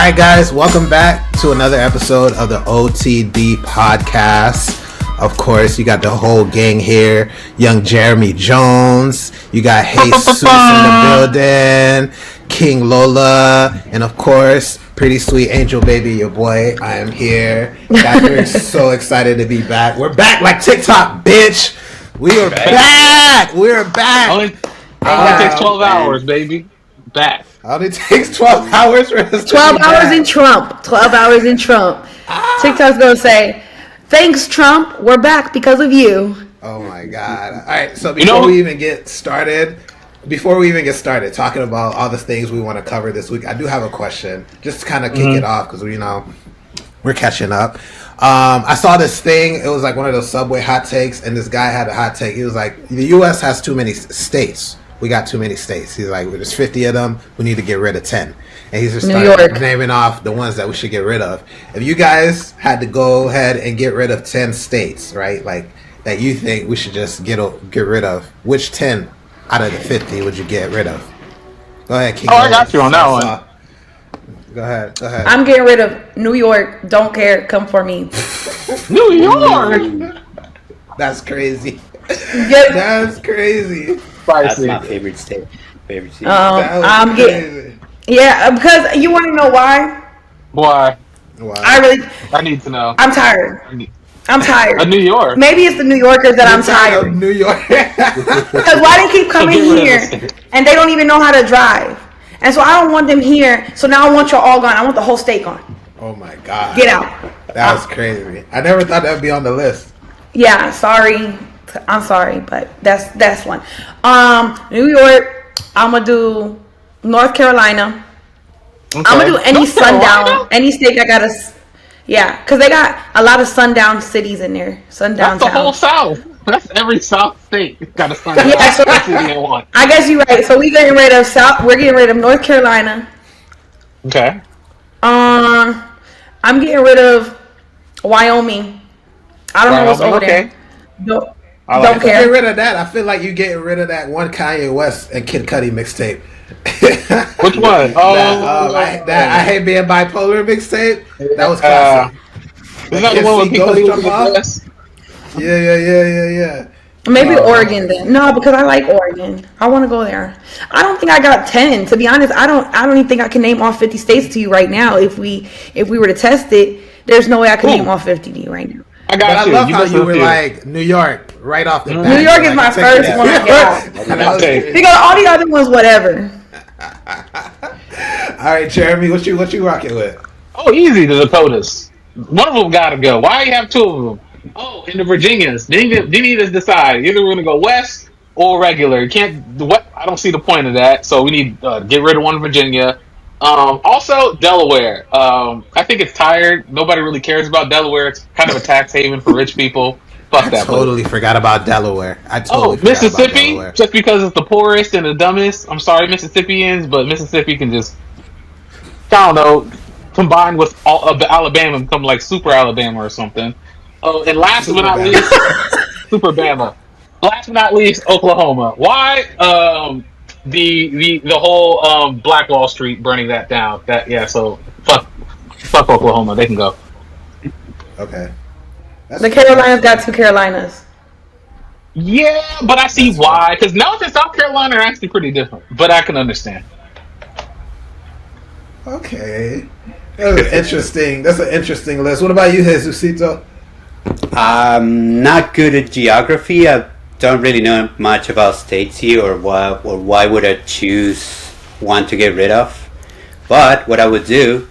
right, guys, welcome back to another episode of the OTD podcast. Of course, you got the whole gang here. Young Jeremy Jones. You got Jesus in the building. King Lola. And of course, pretty sweet angel baby, your boy. I am here. Guys, we're so excited to be back. We're back like TikTok, bitch. We are back. We're back. Only takes 12 hours, baby. Back. Only takes 12 hours for us. 12 hours in Trump. 12 hours in Trump. TikTok's gonna say, thanks, Trump. We're back because of you. Oh my God! All right, so before we even get started, talking about all the things we want to cover this week, I do have a question, just to kind of kick it off because we're catching up. I saw this thing. It was like one of those Subway hot takes, and this guy had a hot take. He was like, "The U.S. has too many states. We got too many states." He's like, "There's 50 of them. We need to get rid of 10." And he's just started naming off the ones that we should get rid of. If you guys had to go ahead and get rid of 10 states, right, like that you think we should just get rid of, which 10 out of the 50 would you get rid of? Go ahead, King. I got you on that one. Go ahead. I'm getting rid of New York. Don't care. Come for me. New York. That's crazy. Yep. That's crazy. That's my favorite state. I'm getting. Yeah, because you want to know why? Why? I need to know. I'm tired. I'm tired. Of New York. Maybe it's the New Yorkers that I'm tired. New York. Because why they keep coming here and they don't even know how to drive? And so I don't want them here. So now I want y'all all gone. I want the whole state gone. Oh my God. Get out. That was crazy. I never thought that would be on the list. Yeah, sorry. I'm sorry, but that's one. New York, I'm gonna do North Carolina. Okay. I'm gonna do any sundown, any state that got because they got a lot of sundown cities in there. Sundown. That's the whole South. That's every South state got a sundown. Yeah, so I guess you're right. So we're getting rid of We're getting rid of North Carolina. Okay. I'm getting rid of Wyoming. I don't know what's over there. Don't care. Get rid of that. I feel like you getting rid of that one Kanye West and Kid Cudi mixtape. Which one? I hate being bipolar mixtape. That was classic. Isn't that the one with people jump off? Yeah. Maybe Oregon then. No, because I like Oregon. I want to go there. I don't think I got 10. To be honest, I don't even think I can name all 50 states to you right now. If we were to test it, there's no way I could name all 50 to you right now. I love how you were like New York right off the bat. New York is my first one to get out. Because all the other ones, whatever. All right, Jeremy, what you rocking with? Oh, easy, the Dakotas. One of them got to go. Why do you have two of them? Oh, and the Virginians. They need to decide. Either we're going to go west or regular. You can't. I don't see the point of that. So we need to get rid of one Virginia. Also, Delaware. I think it's tired. Nobody really cares about Delaware. It's kind of a tax haven for rich people. Fuck that. I totally forgot about Delaware. Mississippi, just because it's the poorest and the dumbest. I'm sorry, Mississippians, but Mississippi can just, I don't know, combine with all of the Alabama and become like Super Alabama or something. Oh, and last but not least, Super Bama. Last but not least, Oklahoma. Why? The whole Black Wall Street burning that down. So fuck Oklahoma. They can go. Okay. The Carolinas got two Carolinas. Yeah, but I see why. Because North and South Carolina are actually pretty different. But I can understand. Okay. That's interesting. That's an interesting list. What about you, Jesucito? I'm not good at geography. I don't really know much about states here, or why would I choose one to get rid of. But what I would do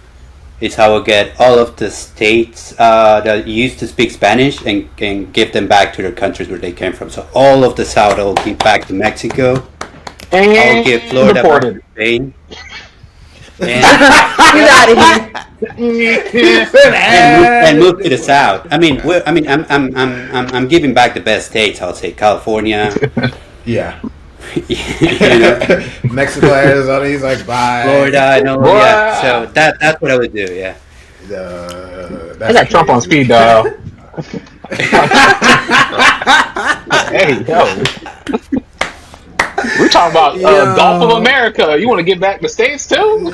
is I would get all of the states that used to speak Spanish and give them back to their countries where they came from. So all of the South I will give back to Mexico. I'll give Florida back to Spain. Get out of here. and move to the South. I'm giving back the best states. I'll say California. Yeah. Mexico, Arizona. He's like, bye. Florida. Yeah. So that's what I would do. Yeah. I got Trump on speed dial. Hey, yo. We're talking about Gulf of America. You want to get back to States too?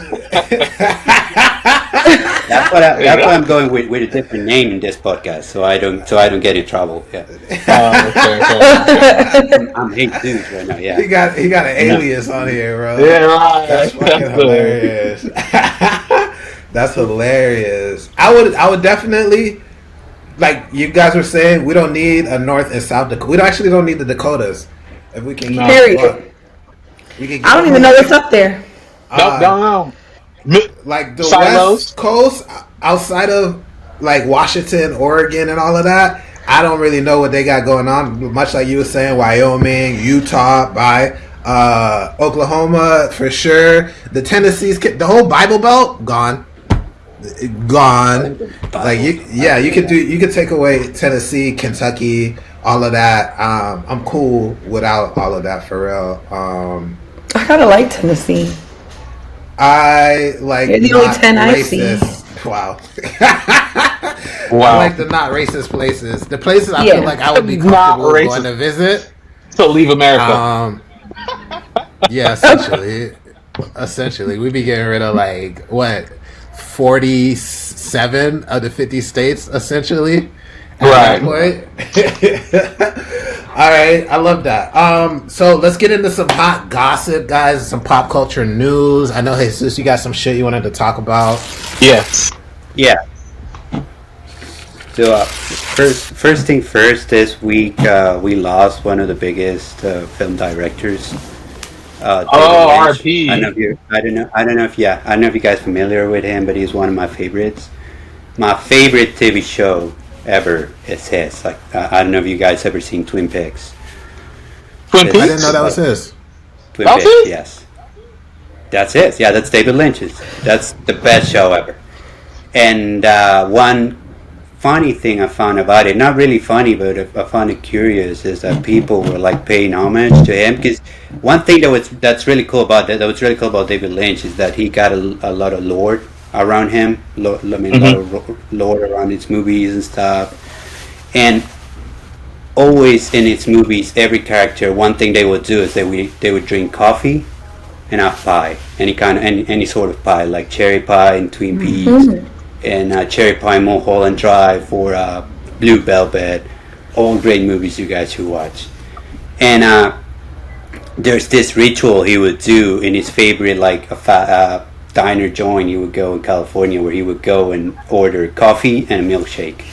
That's what I'm going with a different name in this podcast, so I don't get in trouble. Yeah. I'm Jesus right now. Yeah. He got an alias on here, bro. Yeah, right. That's fucking hilarious. That's hilarious. I would definitely, like you guys were saying, we don't need a North and South Dakota. We actually don't need the Dakotas. If we can, period. I don't even know what's up there. Don't know. Like the Silos. West Coast, outside of like Washington, Oregon, and all of that, I don't really know what they got going on. Much like you were saying, Wyoming, Utah, Oklahoma for sure. The Tennessee's, the whole Bible Belt gone. Like you could take away Tennessee, Kentucky, all of that. I'm cool without all of that for real. I kind of like Tennessee. I like You're the only 10 I see. Wow. I like the not racist places. The places I feel like I would be comfortable going to visit. So leave America. Yeah, essentially, we'd be getting rid of like what 47 of the 50 states, essentially. Right. All right, I love that. So let's get into some hot gossip, guys. Some pop culture news. I know, Jesus, you got some shit you wanted to talk about. Yes. Yeah. So first thing first. This week we lost one of the biggest film directors. RP. I don't know if you guys are familiar with him, but he's one of my favorites. My favorite TV show ever is his. Like I don't know if you guys ever seen Twin Peaks. Twin Peaks? I didn't know that was his. Twin Peaks, yes. That's it. Yeah, that's David Lynch's. That's the best show ever. And one funny thing I found about it, not really funny, but I found it curious, is that people were like paying homage to him. Because one thing that's really cool about David Lynch is that he got a lot of lore around him. A lot of lore around his movies and stuff. And always in his movies, every character, one thing they would do is they would drink coffee and have pie, any sort of pie, like cherry pie in Twin Peaks, and cherry pie in Mulholland Drive, or Blue Velvet. All great movies you guys should watch. And there's this ritual he would do in his favorite diner joint. He would go in California, where he would go and order coffee and a milkshake.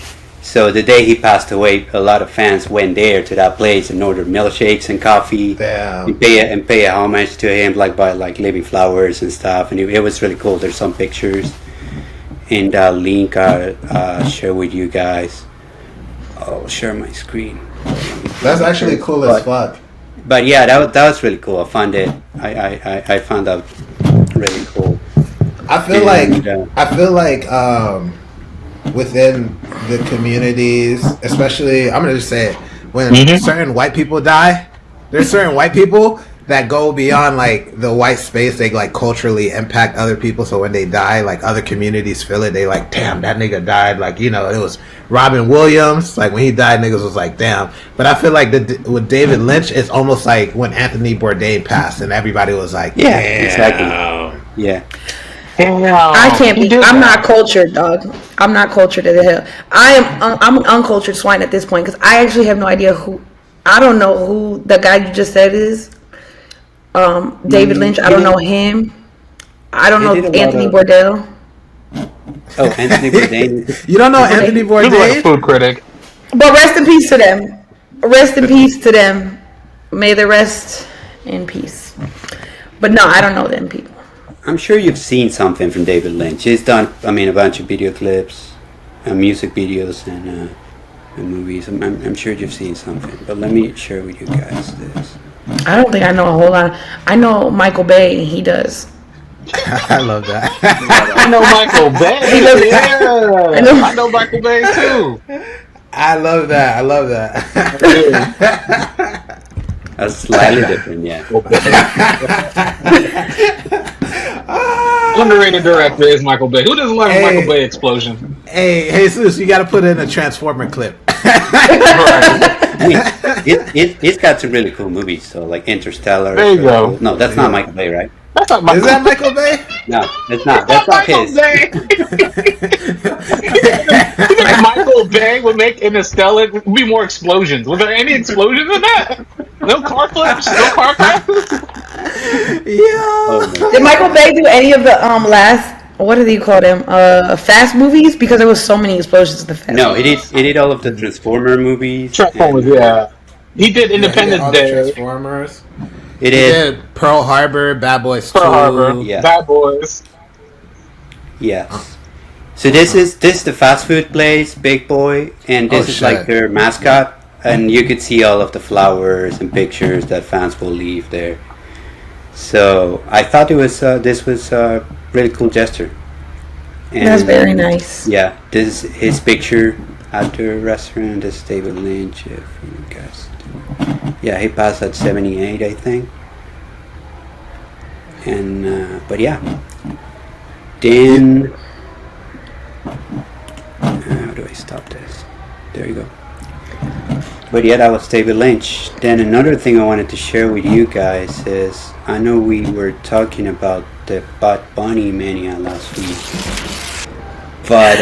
So the day he passed away, a lot of fans went there to that place and ordered milkshakes and coffee. Damn. and pay a homage to him, by leaving flowers and stuff. And it was really cool. There's some pictures and link I'll share with you guys. I'll share my screen. That's actually cool as fuck. But yeah, that was really cool. I found it. I found that really cool. I feel like within the communities, especially, I'm gonna just say it, when certain white people die, there's certain white people that go beyond like the white space. They like culturally impact other people. So when they die, like other communities feel it. They like, damn, that nigga died. Like, it was Robin Williams. Like when he died, niggas was like, damn. But I feel like with David Lynch, it's almost like when Anthony Bourdain passed, and everybody was like, yeah, exactly, yeah. I can't be. I'm not cultured, dog. I'm not cultured as hell. I'm an uncultured swine at this point, because I actually have no idea who. I don't know who the guy you just said is. David Lynch. I don't know him. I don't know Anthony Bourdain. Oh, Anthony Bourdain. You don't know Anthony Bourdain? Like a food critic. But rest in peace to them. Rest in peace to them. May they rest in peace. But no, I don't know them people. I'm sure you've seen something from David Lynch. He's done, a bunch of video clips, music videos, and movies. I'm sure you've seen something. But let me share with you guys this. I don't think I know a whole lot. I know Michael Bay. He does. I love that. I know Michael Bay. Yeah. I know Michael Bay too. I love that. That's slightly different, yeah. Underrated director is Michael Bay. Who doesn't love a Michael Bay explosion? Hey, Jesus, you got to put in a Transformer clip. Right. I mean, it's got some really cool movies. So like Interstellar. There you go. Cool. No, that's not Michael Bay, right? That's not Michael. Is that Michael Bay? No, it's not. That's not his. You think Michael Bay would make Interstellar would be more explosions? Was there any explosions in that? No car flips? No car crashes? Yeah. Did Michael Bay do any of the last? What do you call them? Fast movies? Because there was so many explosions in the Fast. No, he did all of the Transformer movies. Transformers, yeah. He did Independence Day. Transformers. He did Pearl Harbor, Bad Boys 2. Pearl Harbor, Yeah. Bad Boys. Yes. So this is the fast food place, Big Boy, and this is like their mascot, and you could see all of the flowers and pictures that fans will leave there. So I thought it was this was a really cool gesture. And, That's very nice. Yeah, this is his picture at the restaurant. This is David Lynch. If you guys, yeah, he passed at 78, I think. And but yeah, then how do I stop this? There you go. But yeah, that was David Lynch. Then another thing I wanted to share with you guys is I know we were talking about the Bunny Mania last week, but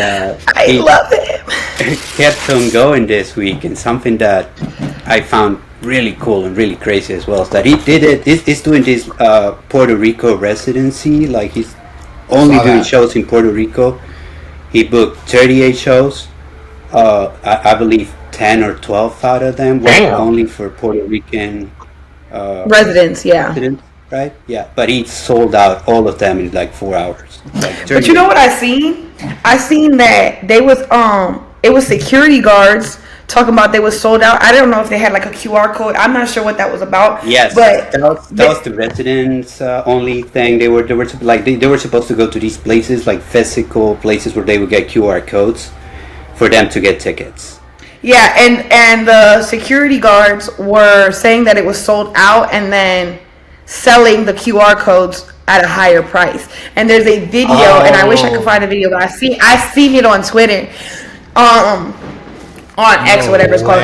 I love it. kept on going this week, and something that I found really cool and really crazy as well is that he did it. He's doing this Puerto Rico residency, like he's only doing shows in Puerto Rico. He booked 38 shows. I believe 10 or 12 out of them were only for Puerto Rican residents, yeah. residents, right? Yeah, but he sold out all of them in like 4 hours. Like But you know what I seen? I seen that they was it was security guards talking about they was sold out. I don't know if they had like a QR code. I'm not sure what that was about. Yes, but that was the residents only thing. They were supposed to go to these places, like physical places where they would get QR codes for them to get tickets. Yeah, and the security guards were saying that it was sold out and then selling the QR codes at a higher price. And there's a video, and I wish I could find a video, but I seen it on Twitter, on X or whatever it's called.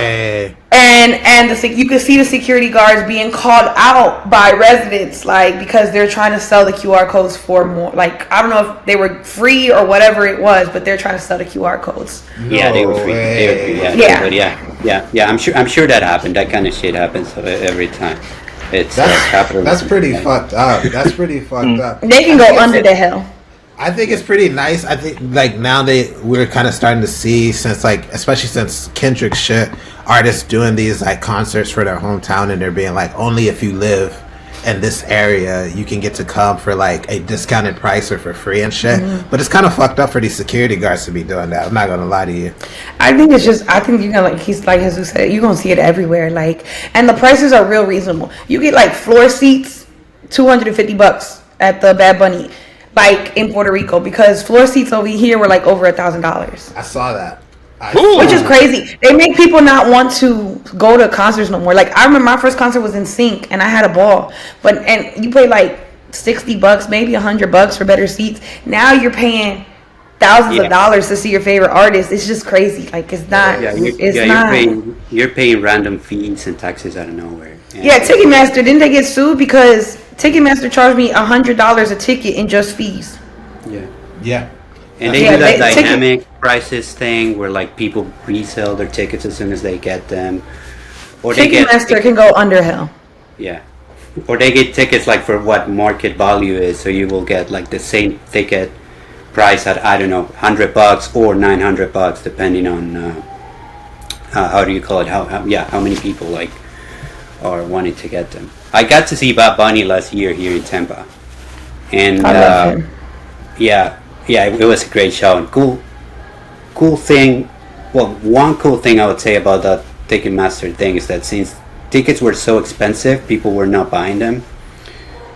And you can see the security guards being called out by residents, like, because they're trying to sell the QR codes for more. Like, I don't know if they were free or whatever it was, but they're trying to sell the QR codes. Yeah, they were free. Yeah. I'm sure that happened. That kind of shit happens every time. It's capitalism. That's pretty fucked up. That's pretty fucked up. They can go under the hill. I think it's pretty nice. I think like now we're kind of starting to see, since like, especially since Kendrick's shit, artists doing these like concerts for their hometown, and they're being like, only if you live in this area you can get to come for like a discounted price or for free and shit. Mm-hmm. But it's kind of fucked up for these security guards to be doing that. I'm not gonna lie to you. I think you're gonna, like, he's like Jesus said, you're gonna see it everywhere. Like, and the prices are real reasonable. You get like floor seats, $250 at the Bad Bunny, like in Puerto Rico, because floor seats over here were like over $1,000. I saw that. Which is crazy. They make people not want to go to concerts no more. Like, I remember my first concert was in Sync, and I had a ball. And you pay like $60, maybe $100 for better seats. Now you're paying thousands of dollars to see your favorite artist. It's just crazy. Like, it's not. You're paying random fees and taxes out of nowhere. Yeah, Ticketmaster, didn't they get sued because Ticketmaster charged me $100 a ticket in just fees? Yeah. And they do that dynamic prices thing where like people resell their tickets as soon as they get them. Or Ticketmaster can go under hell. Yeah. Or they get tickets like for what market value is, so you will get like the same ticket price at, I don't know, $100 or $900 depending on how do you call it? How many people like are wanting to get them. I got to see Bad Bunny last year here in Tampa. And I love him. Yeah, it was a great show. And cool thing. Well, one cool thing I would say about that Ticketmaster thing is that since tickets were so expensive, people were not buying them.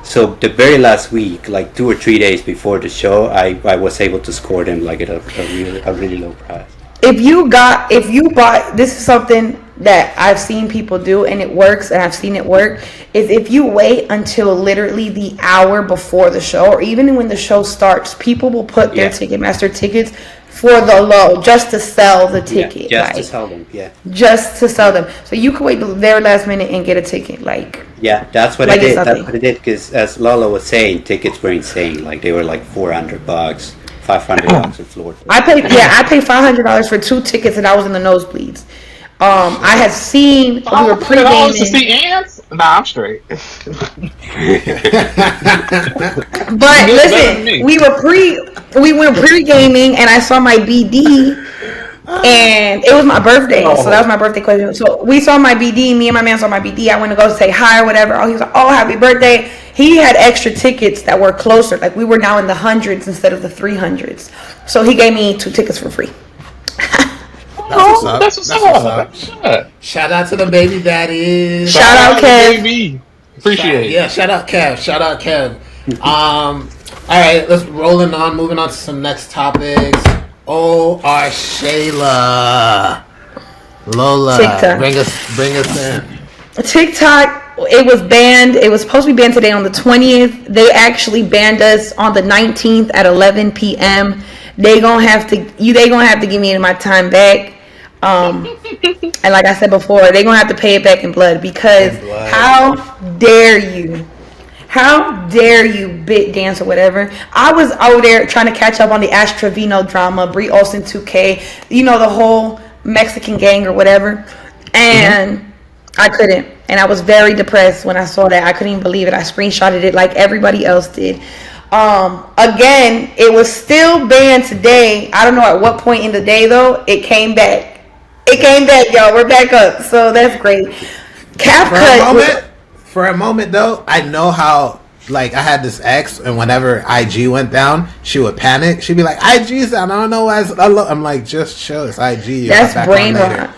So the very last week, like 2 or 3 days before the show, I was able to score them like at a really low price. If you buy, this is something that I've seen people do and it works, and I've seen it work, is if you wait until literally the hour before the show, or even when the show starts, people will put their Ticketmaster tickets for the low, just to sell the ticket. Yeah, just to sell them. Yeah. Just to sell them. So you could wait till the very last minute and get a ticket. Like. Yeah, that's what I did. That's what I did. Because as Lola was saying, tickets were insane. Like they were like $400, $500 at Florida. I paid $500 for 2 tickets, and I was in the nosebleeds. I had seen we were pre-gaming to see ants. Nah, I'm straight. But listen, we were pre-gaming, and I saw my BD, and it was my birthday, so that was my birthday question. So we saw my BD. Me and my man saw my BD. I went to go say hi or whatever. Oh, he was like, "Oh, happy birthday!" He had extra tickets that were closer. Like we were now in the hundreds instead of the 300s. So he gave me 2 tickets for free. That's what's up. Shout out to the baby daddies. Shout out Kev. Baby. Appreciate it. Yeah, shout out Kev. All right, let's moving on to some next topics. our Shayla. Lola. TikTok. Bring us in. TikTok, it was banned. It was supposed to be banned today on the 20th. They actually banned us on the 19th at 11 p.m. They gonna have to give me my time back. And like I said before, they're gonna have to pay it back in blood because how dare you bit dance or whatever. I was out there trying to catch up on the Ash Trevino drama, Brie Olsen 2K, the whole Mexican gang or whatever, and I couldn't, and I was very depressed when I saw that. I couldn't even believe it. I screenshotted it like everybody else did. Again, it was still banned today. I don't know at what point in the day though. It came back, y'all. We're back up, so that's great. For a moment though, I know how, like, I had this ex, and whenever IG went down, she would panic. She'd be like, "IG's down. I don't know why." I'm like, just chill. It's IG. That's brain rot.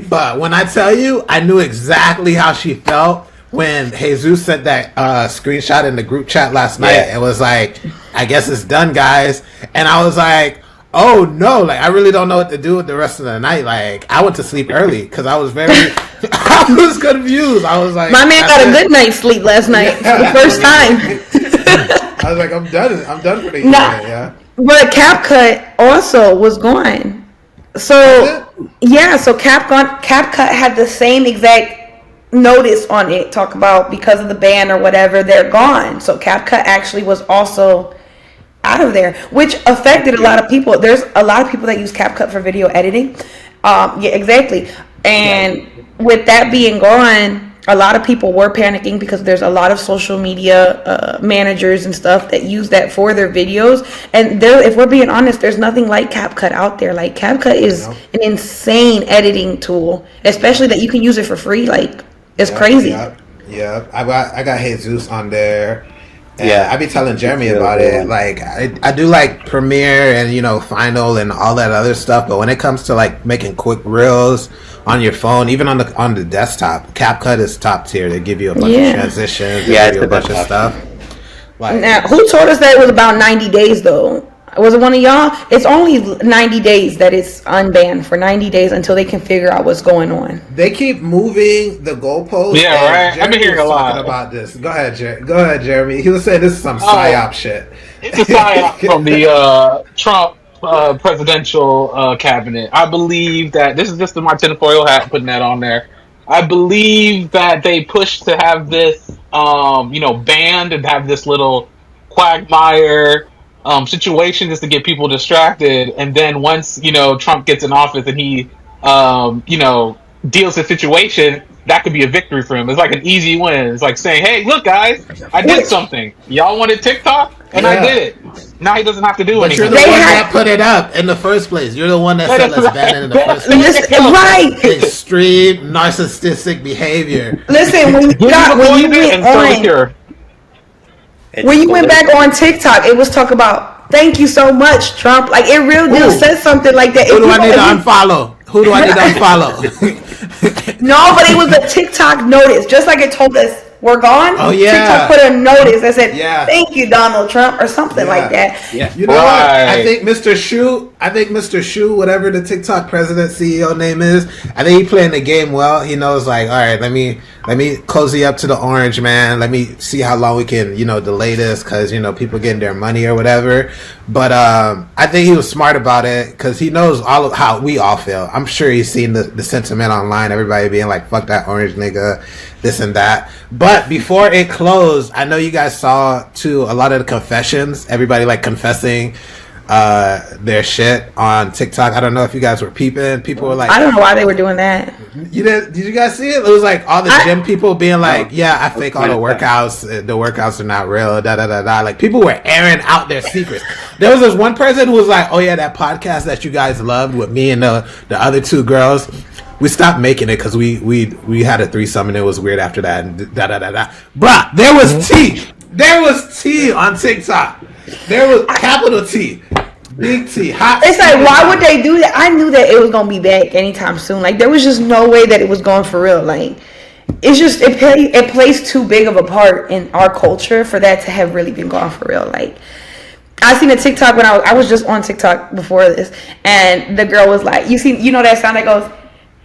But when I tell you, I knew exactly how she felt when Jesus sent that screenshot in the group chat last night. It was like, "I guess it's done, guys." And I was like, "Oh no!" Like, I really don't know what to do with the rest of the night. Like, I went to sleep early because I was I was confused. I was like, my man got a good night's sleep last night for the first time. I was like, I'm done for the evening. Yeah. But CapCut also was gone. So CapCut had the same exact notice on it, talk about because of the ban or whatever, they're gone. So CapCut actually was also out of there, which affected a lot of people. There's a lot of people that use CapCut for video editing. Yeah, exactly. And with that being gone, a lot of people were panicking because there's a lot of social media managers and stuff that use that for their videos. And if we're being honest, there's nothing like CapCut out there. Like, CapCut is an insane editing tool, especially that you can use it for free. Like, it's crazy. Yeah. I got Jesus on there. And I be telling Jeremy about it. Like, I do like Premiere and Final and all that other stuff, but when it comes to like making quick reels on your phone, even on the desktop, CapCut is top tier. They give you a bunch of transitions, they give you a bunch of stuff. Like, now, who told us that it was about 90 days though? Was it one of y'all? It's only 90 days that it's unbanned, for 90 days until they can figure out what's going on. They keep moving the goalposts. Yeah, right. I've been hearing a lot about this. Go ahead, Jeremy. He was saying this is some psyop shit. It's a psyop from the Trump presidential cabinet. I believe that this is just my tinfoil hat putting that on there. I believe that they pushed to have this, banned and have this little quagmire situation just to get people distracted, and then once Trump gets in office and he deals with the situation, that could be a victory for him. It's like an easy win. It's like saying, "Hey, look, guys, I did something. Y'all wanted TikTok, and I did it. Now he doesn't have to do anything." You're the one that put it up in the first place. You're the one that said let's ban it in the first place. Right. Extreme narcissistic behavior. When you went back on TikTok, it was talk about "thank you so much, Trump." Like, it real deal said something like that. Who do I need to unfollow? No, but it was a TikTok notice, just like it told us we're gone. Oh yeah. TikTok put a notice that said "thank you, Donald Trump" or something like that. Yeah. You know what? I think Mr. Shu I think Mr. Shu, whatever the TikTok president CEO name is, I think he playing the game well. He knows, like, all right, let me cozy up to the orange, man. Let me see how long we can, delay this because people getting their money or whatever. But I think he was smart about it because he knows all of how we all feel. I'm sure he's seen the sentiment online. Everybody being like, "Fuck that orange nigga," this and that. But before it closed, I know you guys saw too a lot of the confessions. Everybody like confessing their shit on TikTok. I don't know if you guys were peeping. People were like, I don't know why they were doing that. Did you guys see it? It was like all the gym people being like, yeah, I fake all the workouts. The workouts are not real. Da da da da. Like people were airing out their secrets. There was this one person who was like, oh yeah, that podcast that you guys loved with me and the other two girls. We stopped making it because we had a threesome and it was weird after that. And da da da da. Bruh, there was tea. There was tea on TikTok. There was capital T, big T, hot. It's like, why would they do that? I knew that it was gonna be back anytime soon. Like, there was just no way that it was going for real. Like, it's just it plays too big of a part in our culture for that to have really been gone for real. Like, I seen a TikTok when I was just on TikTok before this, and the girl was like, you know that sound that goes,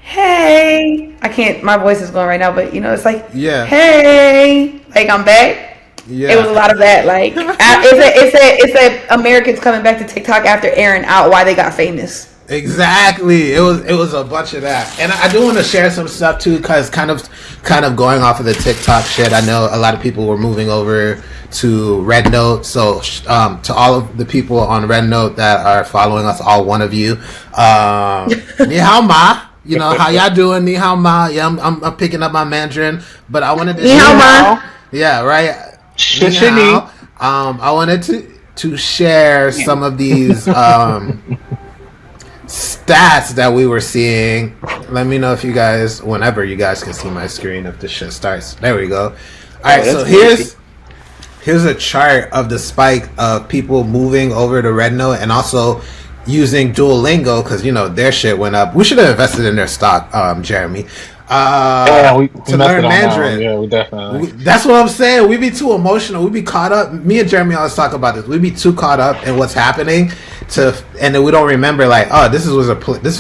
hey, I can't. My voice is going right now, but it's like, yeah, hey, like I'm back. Yeah. It was a lot of that. Like, it's a Americans coming back to TikTok after airing out why they got famous. Exactly. It was a bunch of that, and I do want to share some stuff too, because kind of going off of the TikTok shit. I know a lot of people were moving over to Red Note, so to all of the people on Red Note that are following us, all one of you, ni hao ma. How y'all doing? Ni hao ma. Yeah, I'm picking up my Mandarin, but I wanted to. Ni hao ma. Yeah, right. I wanted to share some of these stats that we were seeing. Let me know if you guys, whenever you guys can see my screen, if the shit starts. There we go. All right, so here's a chart of the spike of people moving over to Red Note and also using Duolingo because their shit went up. We should have invested in their stock, Jeremy. To learn Mandarin. Yeah, we definitely. That's what I'm saying. We be too emotional. We be caught up. Me and Jeremy always talk about this. We be too caught up in what's happening and then we don't remember like, oh, this was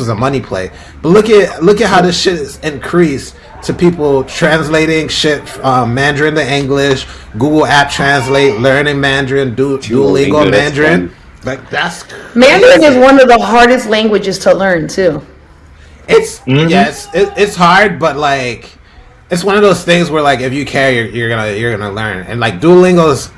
a money play. But look at how this shit is increased to people translating shit from Mandarin to English, Google App Translate, learning Mandarin, Duolingo Mandarin. Like that's crazy. Mandarin is one of the hardest languages to learn too. It's it's hard, but like it's one of those things where like if you care, you're gonna learn. And like Duolingo's,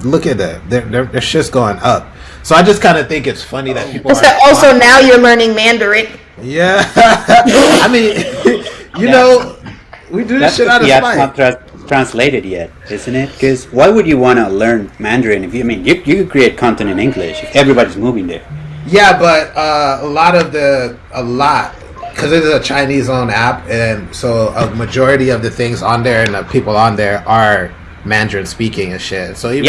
look at that, their shit's going up. So I just kind of think it's funny that people. Also, now you're learning Mandarin. Yeah, I mean, we do this shit out of spite. Not translated yet, isn't it? Because why would you want to learn Mandarin if you could create content in English if everybody's moving there? Yeah, but a lot. Because it is a Chinese-owned app, and so a majority of the things on there and the people on there are Mandarin-speaking and shit. So even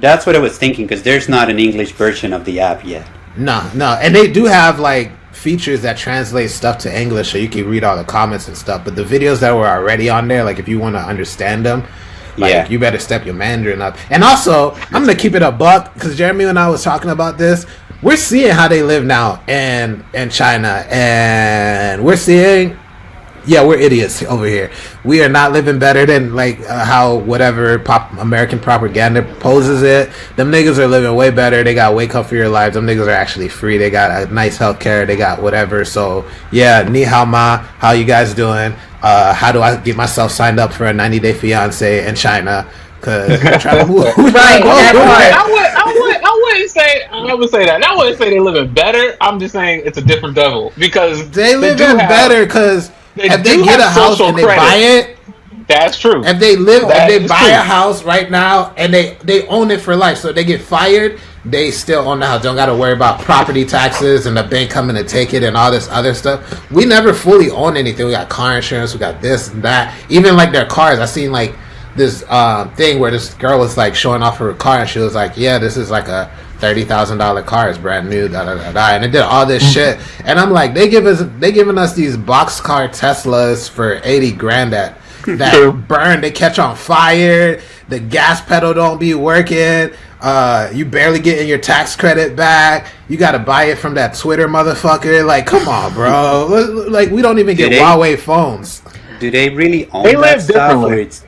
that's what I was thinking, because there's not an English version of the app yet. No, and they do have like features that translate stuff to English, so you can read all the comments and stuff. But the videos that were already on there, like if you want to understand them, you better step your Mandarin up. And also, I'm gonna keep it a buck, because Jeremy and I was talking about this. We're seeing how they live now in China, and we're seeing, we're idiots over here. We are not living better than like how whatever American propaganda poses it. Them niggas are living way better. They got way comfier lives. Them niggas are actually free. They got a nice healthcare. They got whatever. So ni hao ma. How you guys doing? How do I get myself signed up for a 90-day fiance in China? Because I'm trying to move. Right. I would say that. I wouldn't say they're living better. I'm just saying it's a different level because they living better. Because if they get a house and they buy it, that's true. If they buy a house right now and they own it for life, so if they get fired, they still own the house. Don't got to worry about property taxes and the bank coming to take it and all this other stuff. We never fully own anything. We got car insurance. We got this and that. Even like their cars. I seen like this thing where this girl was like showing off her car and she was like, yeah, this is like a $30,000 car, it's brand new, and it did all this shit. And I'm like, they giving us these boxcar Teslas for $80,000 that burn. They catch on fire. The gas pedal don't be working. You barely getting your tax credit back. You got to buy it from that Twitter motherfucker. Like, come on, bro. Like, we don't even get Huawei phones. Do they really own they that live stuff?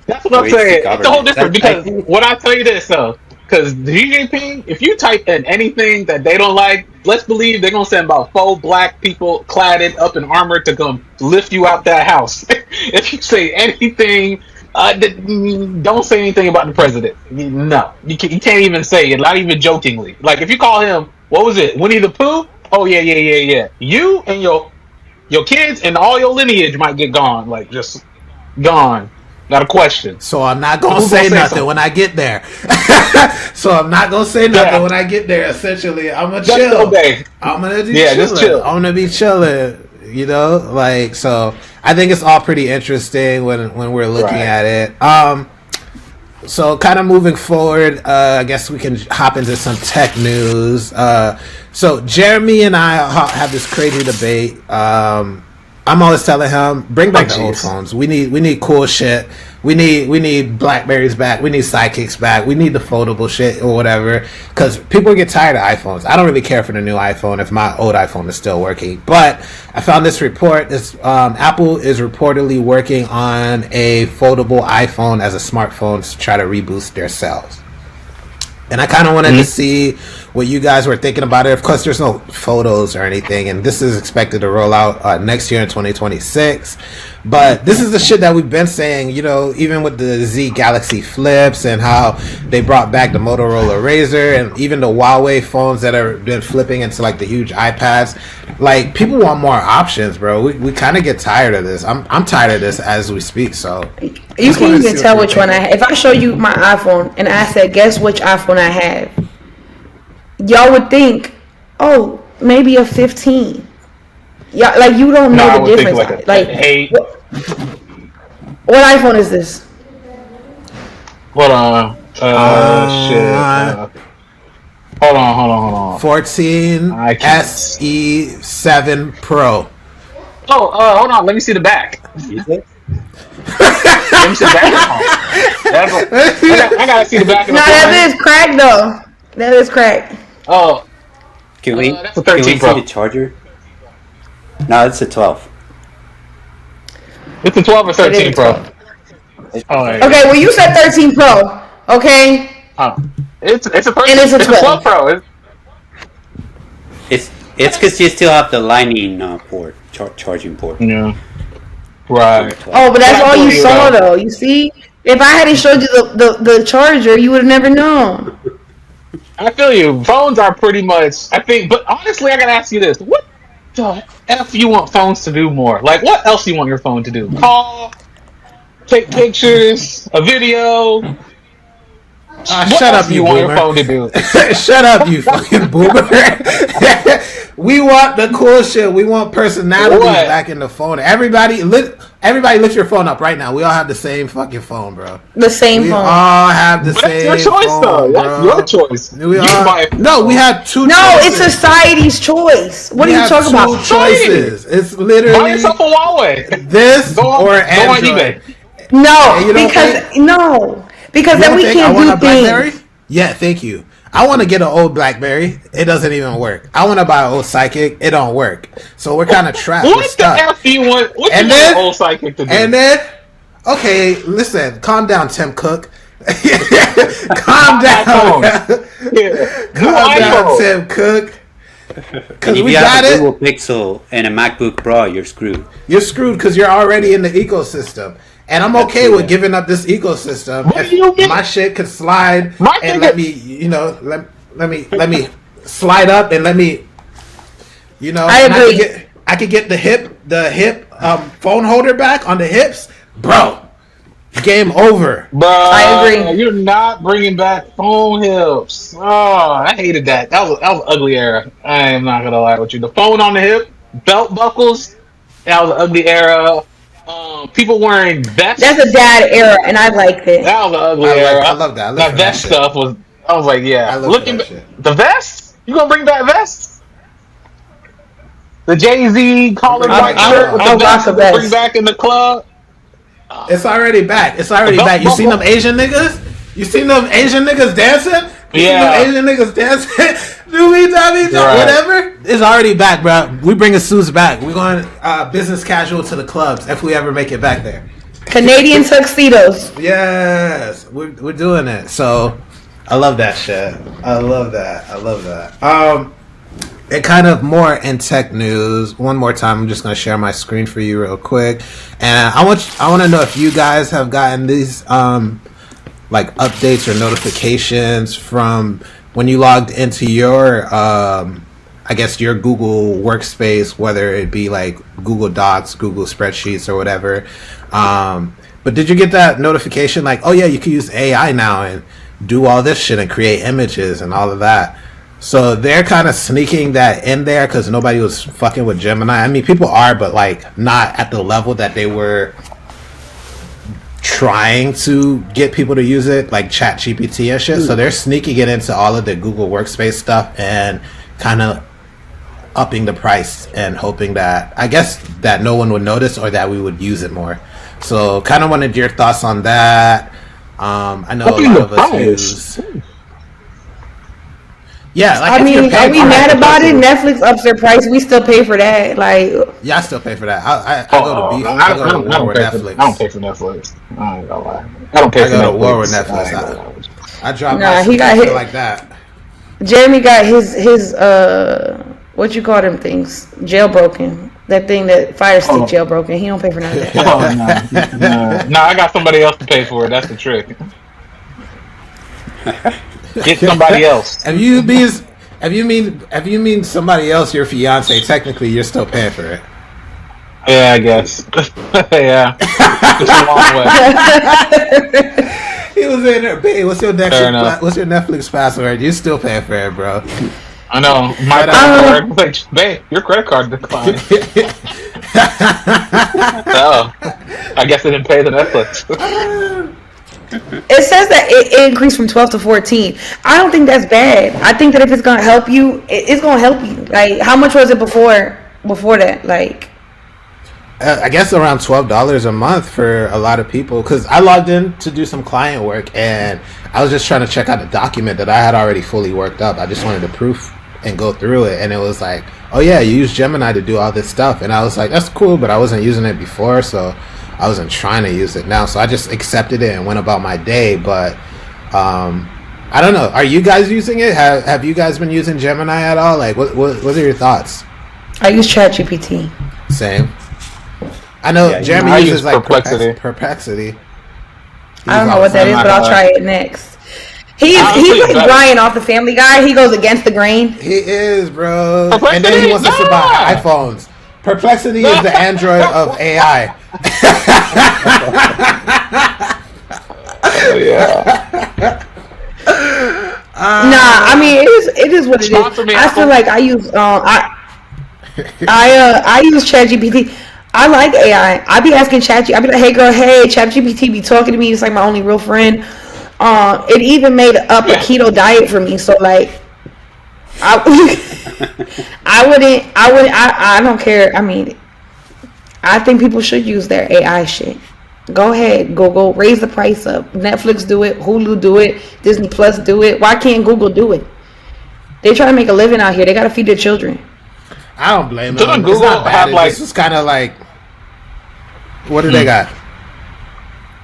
That's what I'm saying. It's a whole different because what I tell you this though, because Xi Jinping, if you type in anything that they don't like, let's believe they're gonna send about 4 black people cladded up in armor to come lift you out that house. If you say anything, don't say anything about the president. No, you can't even say it, not even jokingly. Like if you call him, what was it, Winnie the Pooh? Oh yeah. You and your kids and all your lineage might get gone, like just gone. Not a question. So I'm not gonna say nothing when I get there. So I'm not gonna say nothing when I get there. Essentially, I'm gonna chill. I'm gonna be chilling. Just chill. I'm gonna be chilling. You know, like, so I think it's all pretty interesting when we're looking at it. So kind of moving forward, I guess we can hop into some tech news. So Jeremy and I have this crazy debate. I'm always telling him, bring back the old phones. We need cool shit. We need Blackberries back. We need Sidekicks back. We need the foldable shit or whatever. Because people get tired of iPhones. I don't really care for the new iPhone if my old iPhone is still working. But I found this report. Apple is reportedly working on a foldable iPhone as a smartphone to try to reboost their sales. And I kind of wanted to see what you guys were thinking about it. Of course, there's no photos or anything, and this is expected to roll out next year in 2026. But this is the shit that we've been saying, you know, even with the Z Galaxy Flips and how they brought back the Motorola Razr and even the Huawei phones that have been flipping into like the huge iPads. Like, people want more options, bro. We kind of get tired of this. I'm tired of this as we speak. So you can even tell which one I have. If I show you my iPhone and I said, guess which iPhone I have, y'all would think, oh, maybe a 15. Yeah, like you don't know the difference. Like 8. What iPhone is this? Hold on. Shit. Hold on. 14 SE7 Pro. Oh, hold on. Let me see the back. Let me see the back. I gotta see the back. No, that is cracked though. That is cracked. Oh, can we? That's a 13 Pro. See the charger? No, it's a 12. It's a 12 or 13 Pro. Okay, well you said 13 Pro. Okay. It's a 13. And it's a 12 Pro. It's because you still have the lightning port, charging port. Yeah. Right. Oh, but that's all you saw though. You see, if I hadn't showed you the charger, you would have never known. I feel you. Phones are pretty much, I think, but honestly, I gotta ask you this: what the f you want phones to do more? Like, what else you want your phone to do? Call, take pictures, a video. Shut up, you want boomer. Your phone to do? Shut up, you fucking boomer. We want the cool shit. We want personality back in the phone. Everybody lift your phone up right now. We all have the same fucking phone, bro. The same phone. We all have the same that's your choice, phone, though. bro. That's your choice. We have two choices. No, it's society's choice. What are you talking about? Choices. It's literally buy yourself a Huawei. This or Android. No, because then we can't do things. BlackBerry? Yeah, thank you. I want to get an old BlackBerry. It doesn't even work. I want to buy an old Psychic. It don't work. So we're kind of trapped. What the F do you want? What do you want an old Psychic to do? And then, okay, listen. Calm down, Tim Cook. Calm down. Calm down, Tim Cook. Because we got a Google Pixel and a MacBook Pro, you're screwed. You're screwed because you're already in the ecosystem. And I'm okay with giving up this ecosystem if my shit could slide and let me, let me slide up and let me, I agree. I could get the hip phone holder back on the hips, bro. Game over, bro. I agree. You're not bringing back phone hips. Oh, I hated that. That was an ugly era. I am not gonna lie with you. The phone on the hip, belt buckles. That was an ugly era. People wearing vests. That's a dad era, and I liked it. That was an ugly era. I love that. That vest stuff was. I was like, yeah. Looking the vest. You gonna bring back vests? The Jay-Z collared white shirt with the vest. Bring back in the club. It's already back. It's already back. You seen them Asian niggas? You seen them Asian niggas dancing? Yeah. Asian niggas dancing. Whatever. It's already back, bro. We bringing Zues back. We're going business casual to the clubs if we ever make it back there. Canadian tuxedos. Yes, we're doing it. So I love that shit. I love that. It kind of more in tech news. One more time, I'm just going to share my screen for you real quick, and I want to know if you guys have gotten these like updates or notifications from when you logged into your I guess your Google workspace, whether it be like Google Docs, Google Spreadsheets, or whatever. But did you get that notification like, oh yeah, you can use AI now and do all this shit and create images and all of that? So they're kind of sneaking that in there because nobody was fucking with Gemini. I mean, people are, but like not at the level that they were trying to get people to use it, like ChatGPT and shit. So they're sneaking it into all of the Google Workspace stuff and kind of upping the price and hoping that, I guess, that no one would notice or that we would use it more. So kind of wanted your thoughts on that. I know a lot of us use... Yeah, like I mean, are we mad about it? Netflix ups their price. We still pay for that. Like, yeah, I still pay for that. I go to beef. I go to war with Netflix. I don't pay for Netflix. I ain't gonna lie. I don't pay for Netflix. I go to war with Netflix. I drop my he got his, like that. Jeremy got his what you call them things? Jailbroken. That thing that Fire Stick jailbroken. He don't pay for none of that. No, I got somebody else to pay for it. That's the trick. Get somebody else. If you mean somebody else, your fiance, technically you're still paying for it. Yeah, I guess. Yeah. It's a long way. He was in there, babe. What's your Netflix password? You're still paying for it, bro. I know. My credit card, like, babe, your credit card declined. So, I guess I didn't pay the Netflix. It says that it increased from 12 to 14. I don't think that's bad. I think that if it's gonna help you, it's gonna help you. Like, how much was it before that? Like, I guess around $12 a month for a lot of people. Because I logged in to do some client work, and I was just trying to check out the document that I had already fully worked up. I just wanted the proof and go through it, and it was like, oh yeah, you use Gemini to do all this stuff, and I was like, that's cool, but I wasn't using it before, so I wasn't trying to use it now, so I just accepted it and went about my day. But I don't know. Are you guys using it? Have you guys been using Gemini at all? Like, what are your thoughts? I use ChatGPT. Same. I know Jeremy uses like Perplexity. I don't know what that is, but I'll try it next. He's like Brian off the Family Guy. He goes against the grain. He is, bro. And then he wants us to buy iPhones. Perplexity is the Android of AI. Oh, yeah. Nah, I mean it is what it is. I feel like I use I use ChatGPT. I like AI. I be asking ChatGPT. I be like, hey girl, hey, ChatGPT be talking to me. It's like my only real friend. It even made up a keto diet for me. So like, I don't care. I mean, I think people should use their AI shit. Go ahead, Google, raise the price up. Netflix do it, Hulu do it, Disney Plus do it. Why can't Google do it? They try to make a living out here. They gotta feed their children. I don't blame them. Google have like this is kind of like, what do they got?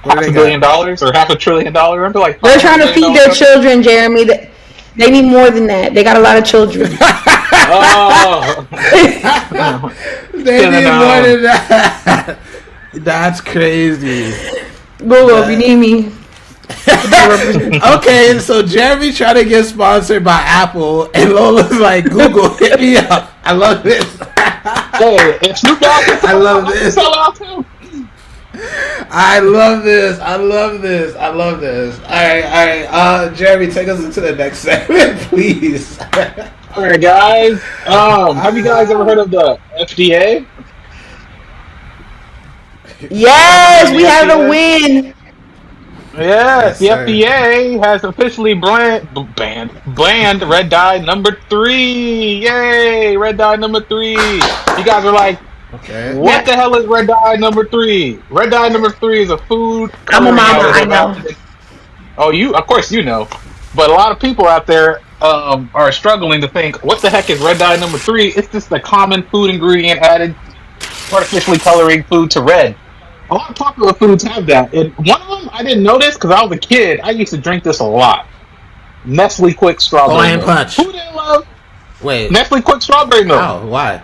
$500 million or $500 billion? Like they're trying to feed their children, Jeremy. They need more than that. They got a lot of children. Oh, they need more than that. That's crazy. Google, if you need me. Okay, so Jeremy trying to get sponsored by Apple, and Lola's like, Google, hit me up. I love this. Hey, if Snoop Dogg, I love this. Sell out too. I love this. All right. Jeremy, take us into the next segment, please. All right, guys. Have you guys ever heard of the FDA? Yes, we had a win. Yes, the FDA has officially banned red dye number 3. Yay, red dye number 3. You guys are like, Okay. What the hell is red dye number 3? Red dye number 3 is a food. I'm a mama. I know. Oh, of course you know. But a lot of people out there are struggling to think, what the heck is red dye number 3? It's just a common food ingredient added, artificially coloring food to red. A lot of popular foods have that. And one of them, I didn't notice because I was a kid. I used to drink this a lot. Nestle Quick Strawberry Hawaiian Milk. Punch. Who didn't love Nestle Quick Strawberry Milk? Oh, why?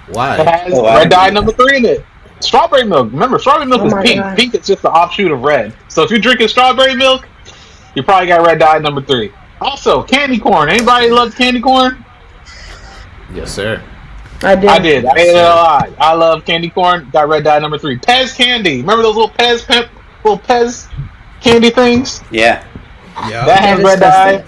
It has red dye number 3 in it. Strawberry milk. Remember, strawberry milk is pink. God. Pink is just the offshoot of red. So if you're drinking strawberry milk, you probably got red dye number 3. Also, candy corn. Anybody loves candy corn? Yes, sir. I did. I ate it a lot. I love candy corn. Got red dye number 3. Pez candy. Remember those little Pez candy things? Yeah. That has red dye.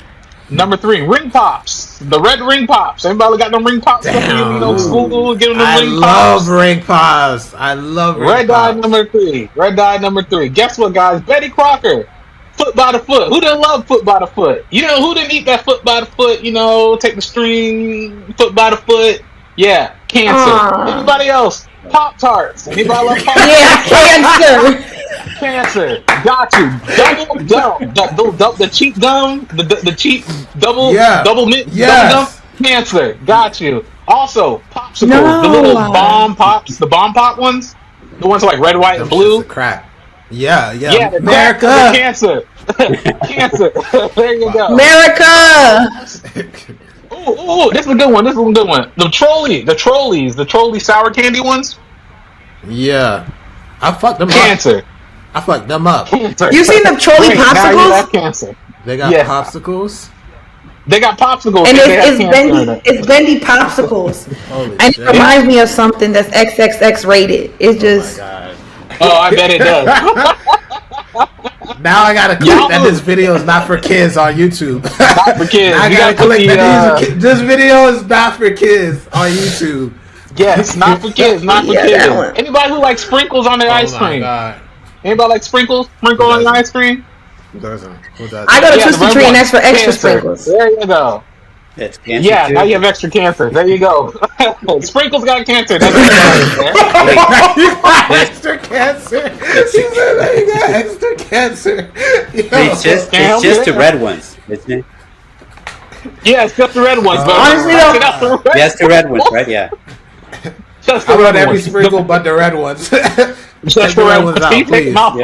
Number 3, ring pops. The red ring pops. Anybody got them ring pops? Damn. You know, school, give them I ring love pops. ring pops. I love ring red pops. dye number 3. Red dye number 3. Guess what, guys? Betty Crocker. Foot by the foot. Who didn't love foot by the foot? You know, who didn't eat that foot by the foot? You know, take the string, foot by the foot. Yeah, cancer. Anybody else? Pop-Tarts. Anybody love Pop-Tarts? Yeah, cancer. Cancer. Got you. Double gum. The cheap gum. The cheap double mint double gum. Cancer. Got you. Also, popsicles. No. The little bomb pops. The bomb pop ones. The ones like red, white, and blue. Crack. Yeah. Yeah, America. Cancer. Cancer. There you go. America. Ooh, this is a good one. The trolley sour candy ones. Yeah. I fucked them Cancer. up. I fucked them up. Cancer. You seen the trolley Now you popsicles? have cancer. They got popsicles. They got popsicles. And it's bendy popsicles. Holy And shit. it reminds me of something that's XXX rated. It's just. Oh, I bet it does. Now I gotta click that this video is not for kids on YouTube. Not for kids. Now I gotta click that this video is not for kids on YouTube. Yes, not for kids. Not for kids. Anybody who likes sprinkles on their ice cream? God. Anybody like sprinkles? Sprinkle on your ice cream? Who doesn't? I go to Twisted Tree and that's for extra sprinkles. There you go. That's cancer. Yeah, too. now you have extra cancer. There you go. Sprinkles got cancer. That's extra cancer. She said that you got extra cancer. It's just the red ones, isn't it? Yeah, it's just the red ones. But honestly, Just the red ones, right? Yeah. Just the I red want every ones. sprinkle but the red ones. Just the red ones. Can you take them out?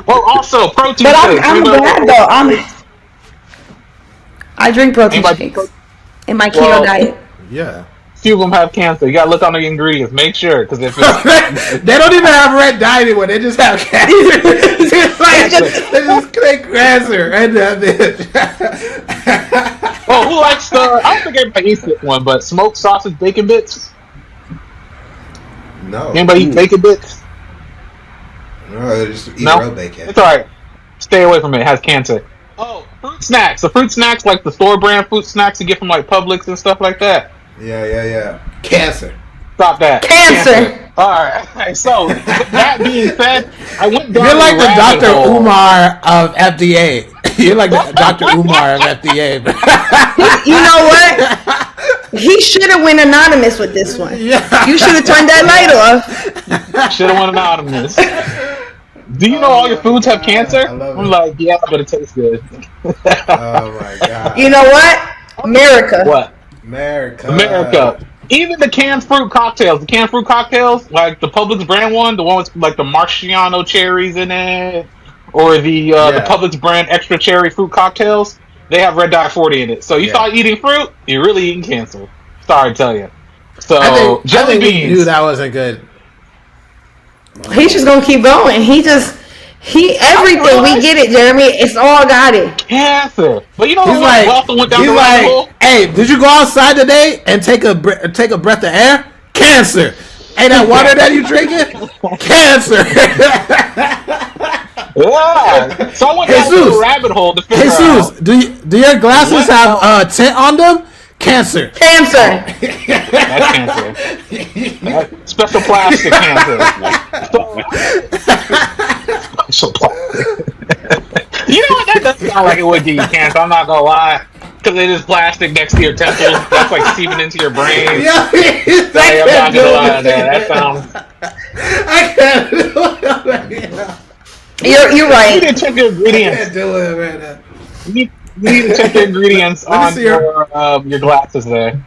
Well, also protein But shakes. I'm glad though. I drink protein shakes in my keto diet. Yeah. Few of them have cancer. You gotta look on the ingredients. Make sure, because if it's they don't even have red dye anymore. They just have cancer. They just click cancer and that's it. Oh, who likes the? I don't think everybody eats this one, but smoked sausage bacon bits. No. Anybody eat bacon bits? No, just eat No? real bacon. It's alright. Stay away from it. It has cancer. Oh, fruit snacks. The fruit snacks, like the store brand fruit snacks you get from like Publix and stuff like that. Yeah. Cancer. Stop that. Cancer. Alright. So, that being said, I went down You're like the rabbit Dr. hole. Umar of FDA. You're like the Dr. Umar of FDA. You know what? He should have went anonymous with this one. Yeah. You should have turned that light off. Should have went anonymous. Do you know all your foods have cancer? I love it. I'm like, yeah, but it tastes good. Oh my god. You know what? America. What? America. Even the canned fruit cocktails, like the Publix brand one, the one with like the Marciano cherries in it, or the Publix brand extra cherry fruit cocktails, they have red dye 40 in it. So you start eating fruit, you're really eating cancer. Sorry to tell you. So I jelly think we beans. knew that wasn't good. He's just gonna keep going. Everything we get it, Jeremy. It's all got it. Cancer. But you know He's what? like, Walter went down the rabbit hole. hey, did you go outside today and take a breath of air? Cancer. Ain't that water that you drinking? Cancer. Yeah. So I went down the rabbit hole to figure out. Do your glasses have tint on them? Cancer. Cancer. That's cancer. That's special plastic cancer. Special plastic. You know what? That doesn't sound like it would give you cancer. I'm not gonna lie. Because it is plastic next to your temples. That's like seeping into your brain. Yeah, I'm not gonna lie to that. That sounds. I can't do it. You're right. You need to check your I ingredients. can't do it right now. You need to check your ingredients on your glasses there.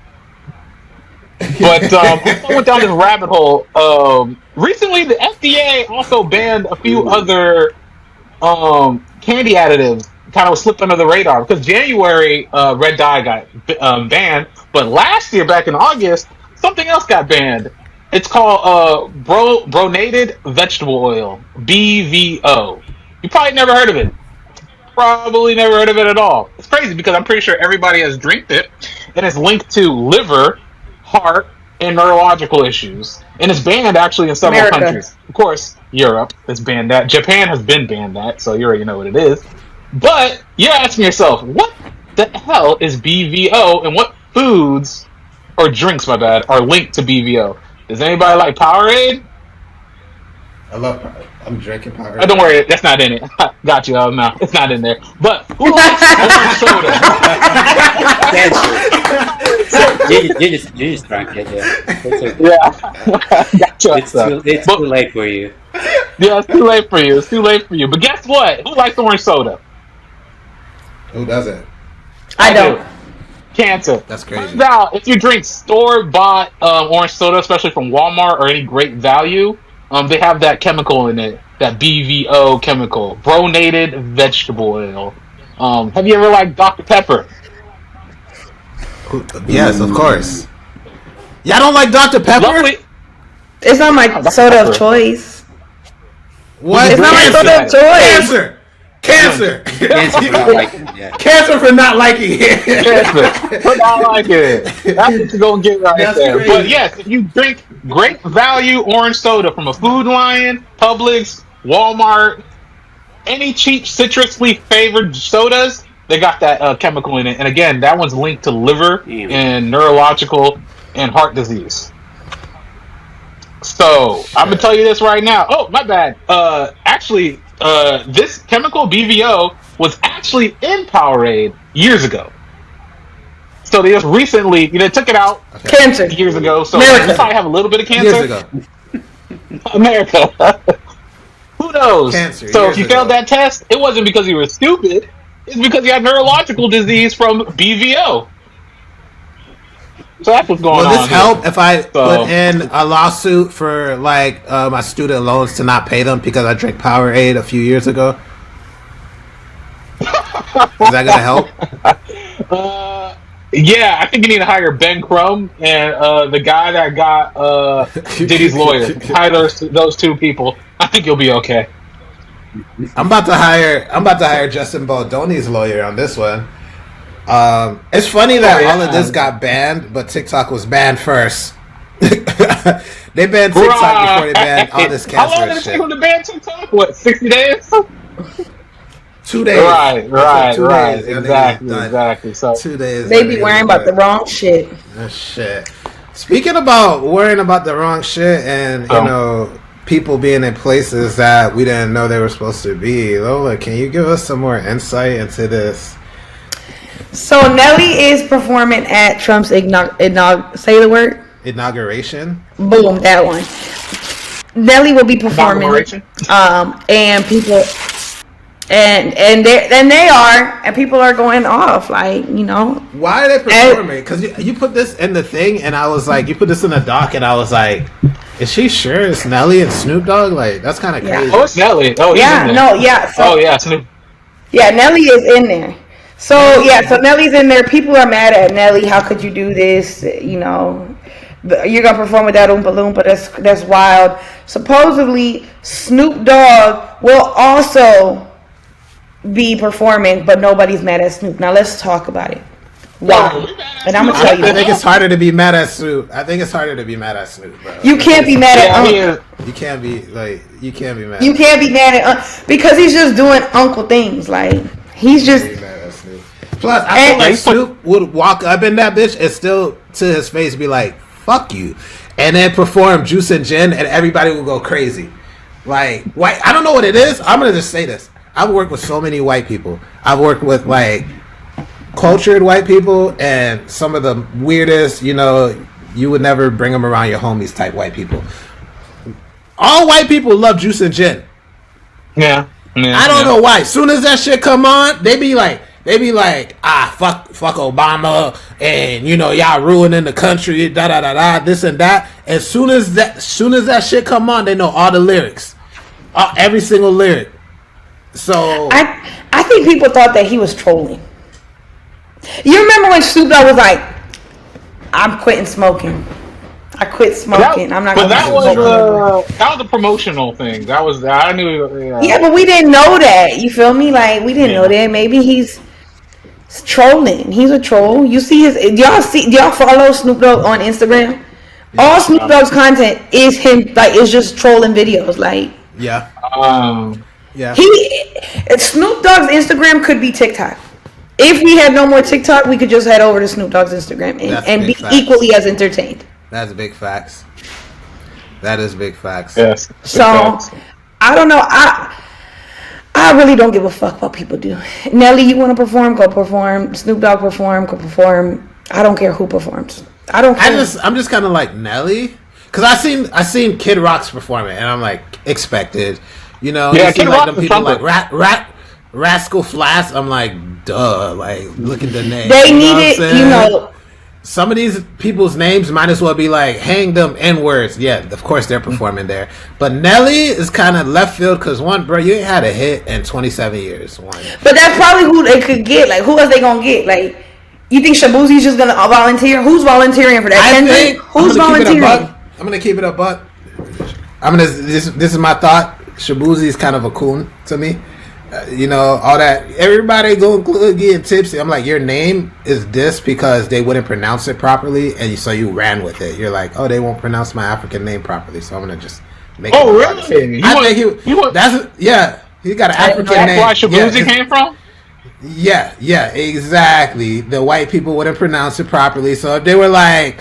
But I went down this rabbit hole. Recently, the FDA also banned a few other candy additives. Kind of slipped under the radar because January red dye got banned, but last year, back in August, something else got banned. It's called bronated vegetable oil, BVO. You probably never heard of it. Probably never heard of it at all. It's crazy because I'm pretty sure everybody has drank it, and it's linked to liver, heart, and neurological issues. And it's banned actually in several countries. Of course, Europe has banned that. Japan has been banned that, so you already know what it is. But you're asking yourself, what the hell is BVO, and what foods or drinks, my bad, are linked to BVO? Does anybody like Powerade? I'm drinking Powerade. Oh, don't worry, that's not in it. Got you. No, it's not in there. But who likes orange soda? You just drank it, yeah. Yeah. Gotcha. It's too late for you. Yeah, it's too late for you. It's too late for you. But guess what? Who likes orange soda? Who doesn't? I don't. Cancer. That's crazy. Now, if you drink store-bought orange soda, especially from Walmart or any Great Value, they have that chemical in it, that BVO chemical, bronated vegetable oil. Have you ever liked Dr. Pepper? Yes, of course. Y'all don't like Dr. Pepper? Lovely. It's not my soda of choice. What? It's not my soda of choice. Cancer. Cancer for not liking it, yeah. Cancer for not liking it. Cancer for not liking it. That's what you're gonna get right That's there. crazy. But yes, if you drink Great Value orange soda from a Food Lion, Publix, Walmart, any cheap citrusly flavored sodas, they got that chemical in it. And again, that one's linked to liver and neurological and heart disease. So I'm gonna tell you this right now. Oh, my bad. Actually, this chemical BVO was actually in Powerade years ago. So they just recently, took it out Cancer. years ago. So America. you probably have a little bit of cancer. Years ago. America. Who knows? Cancer, so years if you ago. failed that test, it wasn't because you were stupid. It's because you had neurological disease from BVO. So that's what's going on. Will this help here. if I put in a lawsuit for my student loans to not pay them because I drank Powerade a few years ago? Is that gonna help? Yeah, I think you need to hire Ben Crumb and the guy that got Diddy's lawyer. Hire those two people. I think you'll be okay. I'm about to hire Justin Baldoni's lawyer on this one. It's funny that all of this got banned, but TikTok was banned first. They banned TikTok before they banned all this cancer How long did it shit. take them to ban TikTok? What, 60 days? 2 days. Right. Days. Exactly. So 2 days. They be worrying about the wrong shit. Shit. Speaking about worrying about the wrong shit and people being in places that we didn't know they were supposed to be, Lola, can you give us some more insight into this? So Nelly is performing at Trump's say the word? Inauguration. Boom, that one. Nelly will be performing. And people and they are, and people are going off, Why are they performing? Because you put this in the thing, and I was like, you put this in the doc, and I was like, is she sure it's Nelly and Snoop Dogg? Like, that's kind of crazy. Oh, it's Nelly. Oh, yeah, no, yeah. So, Snoop. Yeah, Nelly is in there. So Nelly's in there. People are mad at Nelly. How could you do this? You're gonna perform with that Oompa Loompa. That's wild. Supposedly, Snoop Dogg will also be performing, but nobody's mad at Snoop. Now let's talk about it. Why? And I'm gonna tell you. I think it's harder to be mad at Snoop. Bro. You can't be mad at You can't be mad. You can't be mad at because he's just doing uncle things. Like he's just. Plus, I feel like Snoop would walk up in that bitch and still to his face be like, "Fuck you," and then perform Juice and Gin, and everybody will go crazy. Like, white. I don't know what it is. I'm gonna just say this. I've worked with so many white people. I've worked with cultured white people and some of the weirdest, you know, you would never bring them around your homies type white people. All white people love juice and gin. Yeah. I don't know why. Soon as that shit come on, they be like, fuck Obama, and you know y'all ruining the country, this and that. As soon as that shit come on, they know all the lyrics, every single lyric. So I think people thought that he was trolling. You remember when Snoop Dogg was like, "I'm quitting smoking. I quit smoking. I'm not." But that was a promotional thing. I knew. Yeah, but we didn't know that. You feel me? Like we didn't know that. Maybe he's trolling. He's a troll. You see do y'all follow Snoop Dogg on Instagram? Yeah, all Snoop Dogg's content is him, like, it's just trolling videos, like. Yeah. Snoop Dogg's Instagram could be TikTok. If we had no more TikTok, we could just head over to Snoop Dogg's Instagram and be equally as entertained. That's big facts. That is big facts. Yes. So facts. I don't know. I really don't give a fuck what people do. Nelly, you want to perform? Go perform. Snoop Dogg perform? Go perform. I don't care who performs. I don't care. I'm just kind of like Nelly, because I seen Kid Rock's perform it, and I'm like, expected. You know, yeah, Kid like Rock, them people like Rascal Flatts. I'm like, duh. Like, look at the name. They needed, you know. Some of these people's names might as well be like, hang them N-words. Yeah, of course they're performing there. But Nelly is kind of left field because, one, bro, you ain't had a hit in 27 years. One. But that's probably who they could get. Like, who else they going to get? Like, you think Shabuzi's just going to volunteer? Who's volunteering for that? Who's volunteering? I'm going to keep it a buck. This is my thought. Shabuzi's kind of a coon to me. You know, all that. Everybody going getting tipsy. I'm like, your name is this because they wouldn't pronounce it properly, and so you ran with it. You're like, oh, they won't pronounce my African name properly, so I'm gonna just make it. Oh, really? He got an African name. That's why Shabuzi came from? Yeah, exactly. The white people wouldn't pronounce it properly, so if they were like,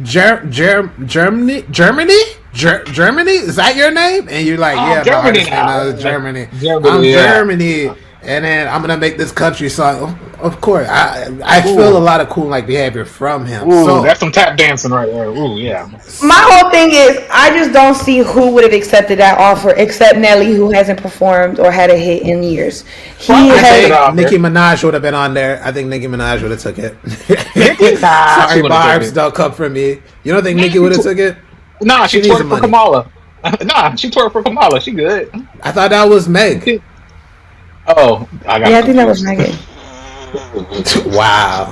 Germany? Germany? Is that your name? And you're like, yeah, Germany. Germany. I'm Germany. And then I'm gonna make this country song. Of course, I feel a lot of cool like behavior from him. Ooh, so that's some tap dancing right there. Ooh, yeah. My whole thing is, I just don't see who would have accepted that offer except Nelly, who hasn't performed or had a hit in years. Nicki Minaj would have been on there. I think Nicki Minaj would have took it. Sorry, Barbs, don't come for me. You don't think Nicki would have took it? Nah, she twerked for Kamala. Nah, she twerked for Kamala. She good. I thought that was Meg. Oh, I think that was Megan. Wow.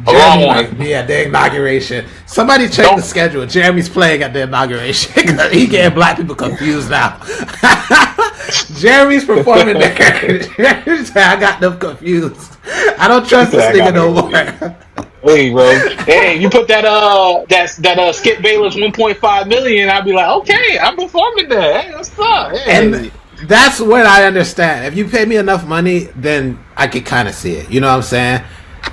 Jeremy be at the inauguration. Somebody check the schedule. Jeremy's playing at the inauguration. He getting black people confused now. Jeremy's performing there. I got them confused. I don't trust this nigga no more. Hey, bro. Hey, you put that Skip Bayless 1.5 million, I'd be like, okay, I'm performing there. Hey, what's up? Hey. And that's what I understand. If you pay me enough money, then I could kind of see it. You know what I'm saying?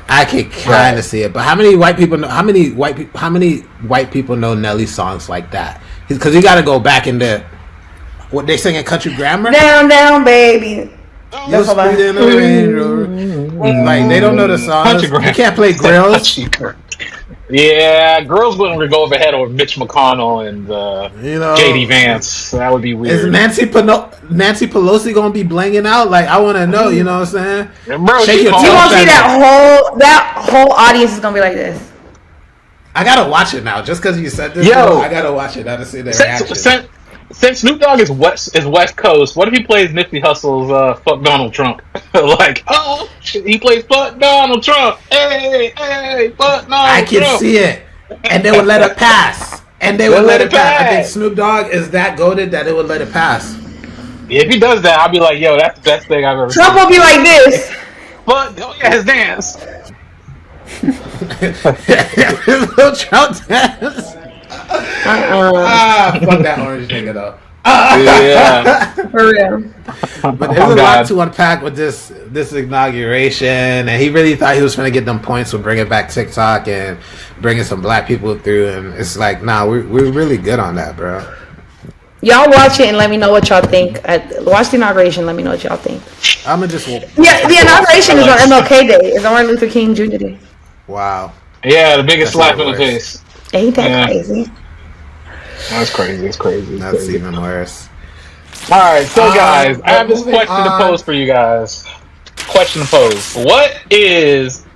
I could kind of see it. But how many white people know? How many white people know Nelly songs like that? Because you got to go back into what they sing in country grammar. Down, down, baby. Like they don't know the songs. You can't play Grills. Yeah, Girls wouldn't go over head over Mitch McConnell and JD Vance. That would be weird. Is Nancy Pelosi gonna be blanging out? Like, I want to know. You know what I'm saying? Bro, you gonna see that whole audience is gonna be like this. I gotta watch it now, just because you said this. I gotta watch it now to see their reaction. Since Snoop Dogg is West Coast, what if he plays Nipsey Hussle's "Fuck Donald Trump"? Like, oh, he plays "Fuck Donald Trump." Hey, fuck Donald Trump. I can see it, and they would let it pass. And they would let it pass. I think Snoop Dogg is that goated that they would let it pass. Yeah, if he does that, I'll be like, yo, that's the best thing I've ever seen. Trump will be like this. But his dance. His little Trump dance. Fuck that orange nigga though. Yeah, for real. But there's a lot to unpack with this inauguration, and he really thought he was going to get them points with bringing back TikTok and bringing some black people through, and it's like, nah, we're really good on that, bro. Y'all watch it and let me know what y'all think. Watch the inauguration. Let me know what y'all think. I'm gonna just. Yeah, the inauguration is on MLK Day. It's on Martin Luther King Jr. Day. Wow. Yeah, the biggest slap in the face. Ain't that crazy? That's crazy. It's crazy. That's crazy. Even worse. All right, so guys, I have this question to pose for you guys. Question to pose: what is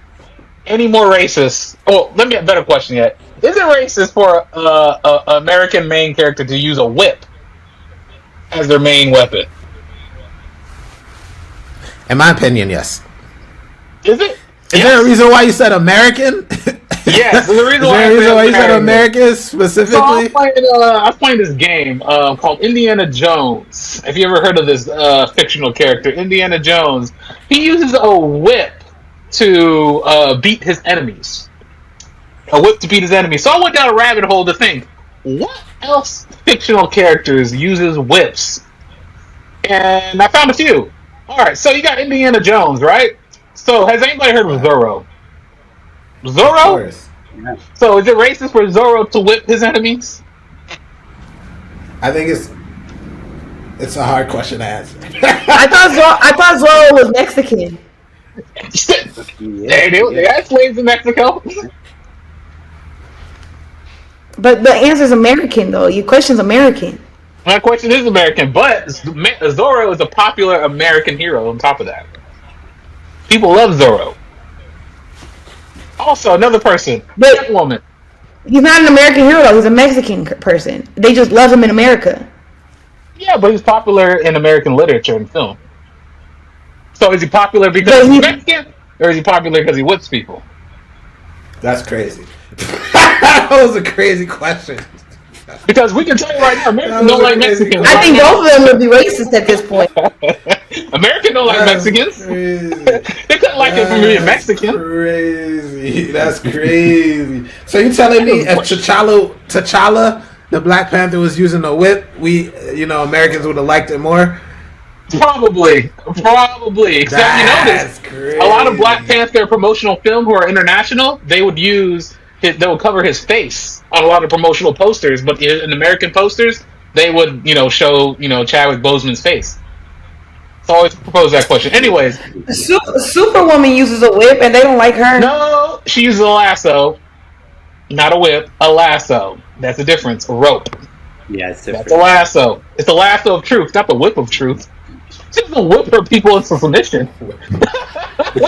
any more racist? Oh, let me get a better question yet. Is it racist for a American main character to use a whip as their main weapon? In my opinion, yes. Is it? Is there a reason why you said American? Yes, there's a reason why you said American specifically. So I was playing this game called Indiana Jones. Have you ever heard of this fictional character, Indiana Jones? He uses a whip to beat his enemies. A whip to beat his enemies. So I went down a rabbit hole to think, what else fictional characters uses whips? And I found a few. Alright, so you got Indiana Jones, right? So has anybody heard of Zorro? Zorro? Yeah. So is it racist for Zorro to whip his enemies? I think it's a hard question to answer. I thought Zorro was Mexican. They had slaves in Mexico. But the answer is American, though. Your question's American. My question is American, but Zorro is a popular American hero on top of that. People love Zorro. Also, another person, Catwoman. He's not an American hero, though. He's a Mexican person. They just love him in America. Yeah, but he's popular in American literature and film. So is he popular because he's Mexican? Or is he popular because he whips people? That's crazy. That was a crazy question. Because we can tell you right now, Americans don't like Mexicans. I think both of them would be racist at this point. Americans don't like Mexicans. They couldn't like it from being Mexican. Crazy. That's crazy. So you telling me if T'Challa, the Black Panther, was using a whip, Americans would have liked it more? Probably. Except you notice, crazy. A lot of Black Panther promotional film who are international, they would cover his face on a lot of promotional posters, but in American posters, they would, show, Chadwick Boseman's face. So I always propose that question. Anyways. Superwoman uses a whip and they don't like her? No, she uses a lasso. Not a whip, a lasso. That's the difference. A rope. Yeah, it's different. That's a lasso. It's a lasso of truth, not the whip of truth. She doesn't whip her people into submission.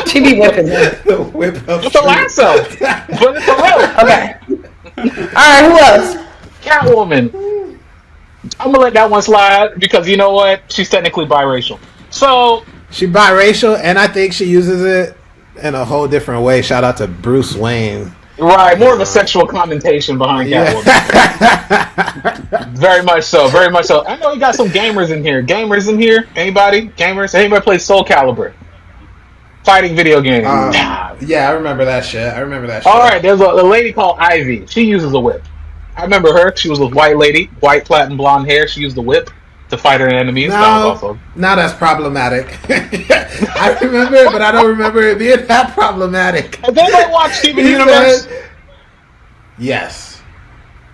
She be whipping them. The whip of It's a lasso. But it's a rope. Okay. Alright, who else? Catwoman. I'm gonna let that one slide because you know what? She's technically biracial. So she biracial, and I think she uses it in a whole different way. Shout out to Bruce Wayne. Right, more of a sexual connotation behind Catwoman. Very much so. I know you got some gamers in here. Anybody? Gamers? Anybody play Soul Calibur? Fighting video game. Yeah, I remember that shit. Alright, there's a lady called Ivy. She uses a whip. I remember her. She was a white lady, white platinum blonde hair. She used the whip to fight her enemies. Now that's problematic. I remember it, but I don't remember it being that problematic. Have anybody watched Steven Universe? Yes.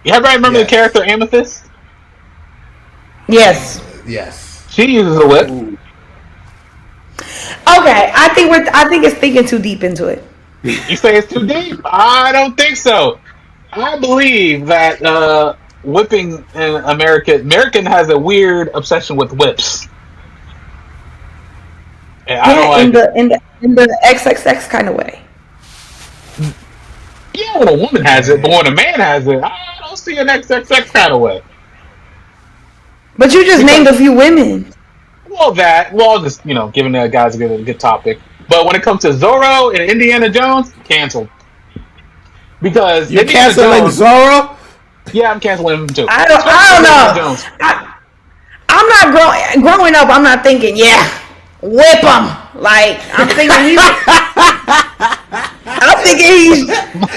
You everybody remember the character Amethyst? Yes. Yes. She uses a whip. Okay, I think it's thinking too deep into it. You say it's too deep? I don't think so. I believe that whipping in American has a weird obsession with whips. And I don't like in the XXX kind of way. Yeah, when a woman has it, but when a man has it, I don't see an XXX kind of way. But you just named a few women. Well, just giving the guys a good topic. But when it comes to Zorro and Indiana Jones, canceled. Because you're canceling Zorro? Yeah, I'm canceling him too. I don't know. I'm not growing up. I'm not thinking, whip him. Like I'm thinking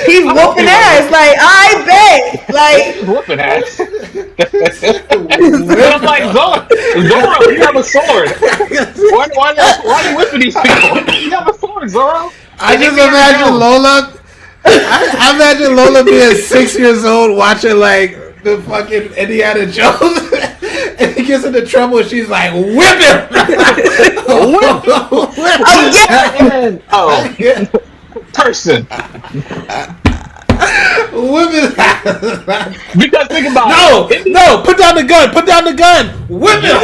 he's whooping ass. Like I bet. Like whooping ass. I'm like Zorro, you have a sword. Why are you whipping these people? You have a sword, Zorro. I just imagine Lola. I imagine Lola being 6 years old watching like the fucking Indiana Jones And he gets into trouble and she's like, whip him! Person. Whip his Because think about it. No, put down the gun. Whip him!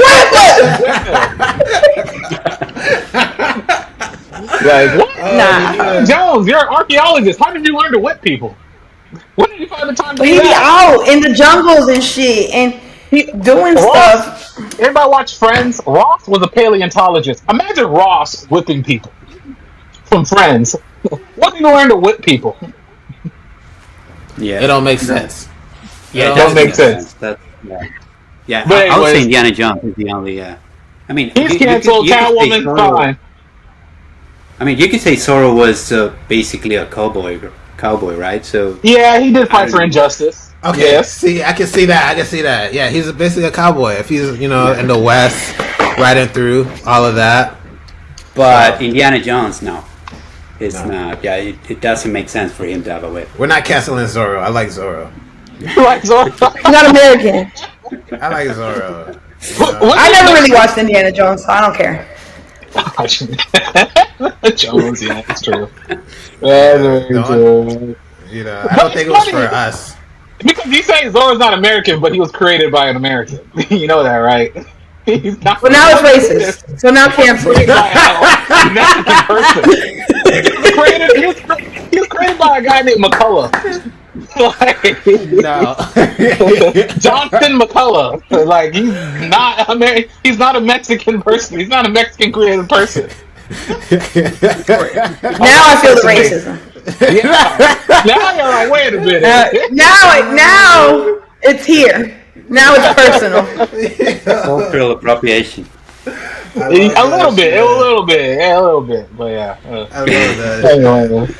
Like, what? Nah. Jones, you're an archaeologist. How did you learn to whip people? When did you find the time to do He be that? out in the jungles and shit and doing stuff. Everybody watch Friends? Ross was a paleontologist. Imagine Ross whipping people from Friends. What did you learn to whip people? Yeah, It don't make sense. Yeah, it don't make sense. But I would anyways, say Indiana Jones is the only. I mean, He's canceled. Catwoman, fine. I mean, you could say Zorro was basically a cowboy, right? So Yeah, he did fight for injustice. Okay, Yes. see, I can see that. Yeah, he's basically a cowboy. If he's, in the West, riding through all of that. But Indiana Jones, no. It's not. Yeah, it doesn't make sense for him to have a whip. We're not canceling Zorro. I like Zorro. You like Zorro? He's not American. I like Zorro. I never really watched Indiana Jones, so I don't care. Jones, yeah, that's true. That's true. I don't think it was for us. Because you say Zorro's not American, but he was created by an American. You know that, right? He's not. But now it's racist. So now cancel. Mexican person. He was created by a guy named McCullough. No. Johnson McCullough. Like he's not American. He's not a Mexican person. He's not a Mexican created person. Now I feel the racism. Yeah. Now you're like, wait a minute. Now it's here. Now it's personal. Cultural appropriation. A little bit, but yeah. I love that.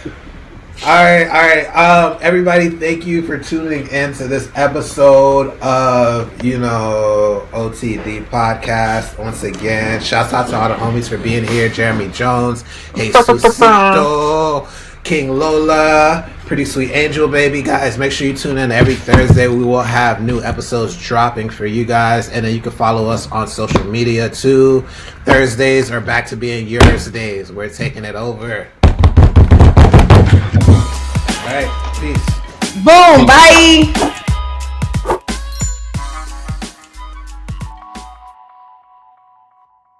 All right. Everybody, thank you for tuning in to this episode of, OTD podcast. Once again, shouts out to all the homies for being here. Jeremy Jones, Jesusito, King Lola, Pretty Sweet Angel Baby. Guys, make sure you tune in every Thursday. We will have new episodes dropping for you guys. And then you can follow us on social media too. Thursdays are back to being yours days. We're taking it over. All right, peace. Boom, bye.